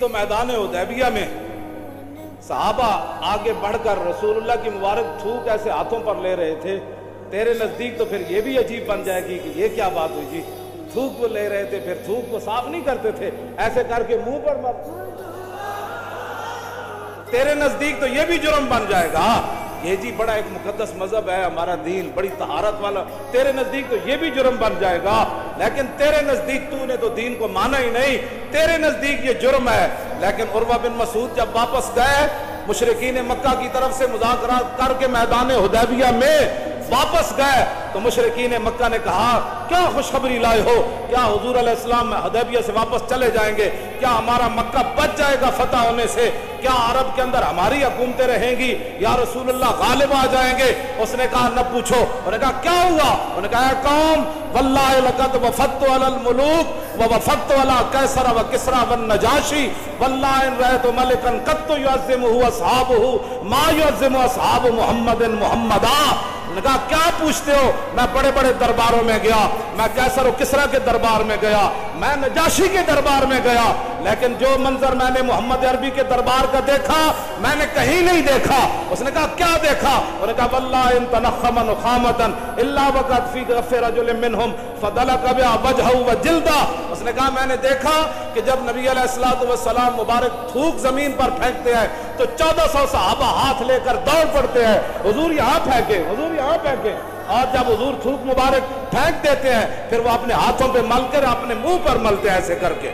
तो मैदान हुदैबिया में सहाबा आगे बढ़कर रसूलुल्लाह की मुबारक थूक ऐसे हाथों पर ले रहे थे। तेरे नजदीक तो फिर ये भी अजीब बन जाएगी कि ये क्या बात हुई जी, थूक वो ले रहे थे फिर थूक को साफ नहीं करते थे, ऐसे करके मुंह पर मर, तेरे नजदीक तो ये भी जुर्म बन जाएगा। ये जी बड़ा एक मुकद्दस मजहब है हमारा दीन, बड़ी तहारत वाला, तेरे नजदीक तो ये भी जुर्म बन जाएगा। लेकिन तेरे नजदीक तूने तो दीन को माना ही नहीं, तेरे नजदीक ये जुर्म है। लेकिन उर्वा बिन मसूद जब वापस गए मुशरिकीन मक्का की तरफ से मुज़ाकरा करके मैदान हुदैबिया में वापस गए तो मुशरिकीन मक्का ने कहा क्या खुशखबरी लाए हो, क्या हुजूर अलैहिस्सलाम हुदैबिया से वापस चले जाएंगे, क्या हमारा मक्का बच जाएगा फतह होने से, क्या अरब के अंदर हमारी हुकूमतें रहेंगी, या रसूलुल्लाह गालिब आ जाएंगे। उसने कहा न पूछो। उन्होंने कहा क्या हुआ, उन्होंने कहा कौम वल्लाहि लक़द वफ़द्तु अलल मुलूक व वफ़द्तु अला कैसर व किस्रा व नजाशी वल्लाहि इन रअयतु मलिकन क़त्तु युअज़्ज़िमुहु अस्हाबुहु मा युअज़्ज़िमु अस्हाबु मुहम्मदिन मुहम्मदा। कहा क्या पूछते हो, मैं बड़े बड़े दरबारों में गया, मैं कैसर और किस्रा के दरबार में गया, मैं नजाशी के दरबार में गया, लेकिन जो मंजर मैंने मोहम्मद अरबी के दरबार का देखा मैंने कहीं नहीं देखा। उसने कहा क्या देखा, उन्होंने कहा वल्लाहि इन तनख़्ख़म नुख़ामतन इल्ला वक़द फ़ी गफ़्फ़ि रजुलिन मिनहुम फ़दलक बिहा वजहहु व जिल्दा। उसने कहा मैंने देखा कि जब नबी अलैहिस्सलातु वस्सलाम मुबारक थूक जमीन पर फेंकते हैं तो 1400 सहाबा हाथ लेकर दौड़ पड़ते हैं, हुजूर यहाँ फेंके, हुजूर यहाँ फेंके। और जब हुजूर थूक मुबारक फेंक देते हैं फिर वो अपने हाथों पे मलकर अपने मुंह पर मलते हैं ऐसे करके।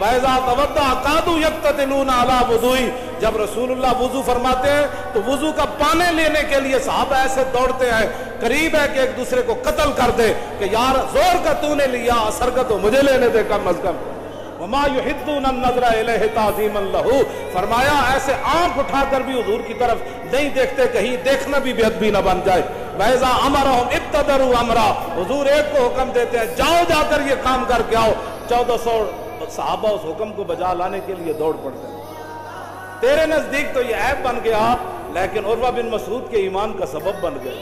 वैज़ा तवद्दा कादू यक्ततिलूना अला वुदुई, जब रसूलुल्लाह वुजू फरमाते हैं तो वुजू का पानी लेने के लिए सहाबा ऐसे दौड़ते हैं, करीब है कि एक दूसरे को कत्ल कर दे कि यार जोर का तूने लिया, असर का तो मुझे लेने दे कम अज कम। वमा युहिद्दूना नज़रा इलैहि ताज़ीमन लहू, फरमाया ऐसे आंख उठाकर भी हुजूर की तरफ नहीं देखते, कहीं देखना भी बेअदबी न बन जाए। वैज़ा अमरहुम इब्तदरू अमरा, हुजूर एक को हुक्म देते हैं जाओ जाकर ये काम करके आओ, 1400 सहाबा उस हुक्म को बजा लाने के लिए दौड़ पड़ते हैं। तेरे नजदीक तो ये ऐब बन गया, लेकिन उर्वा बिन मसूद के ईमान का सबब बन गया।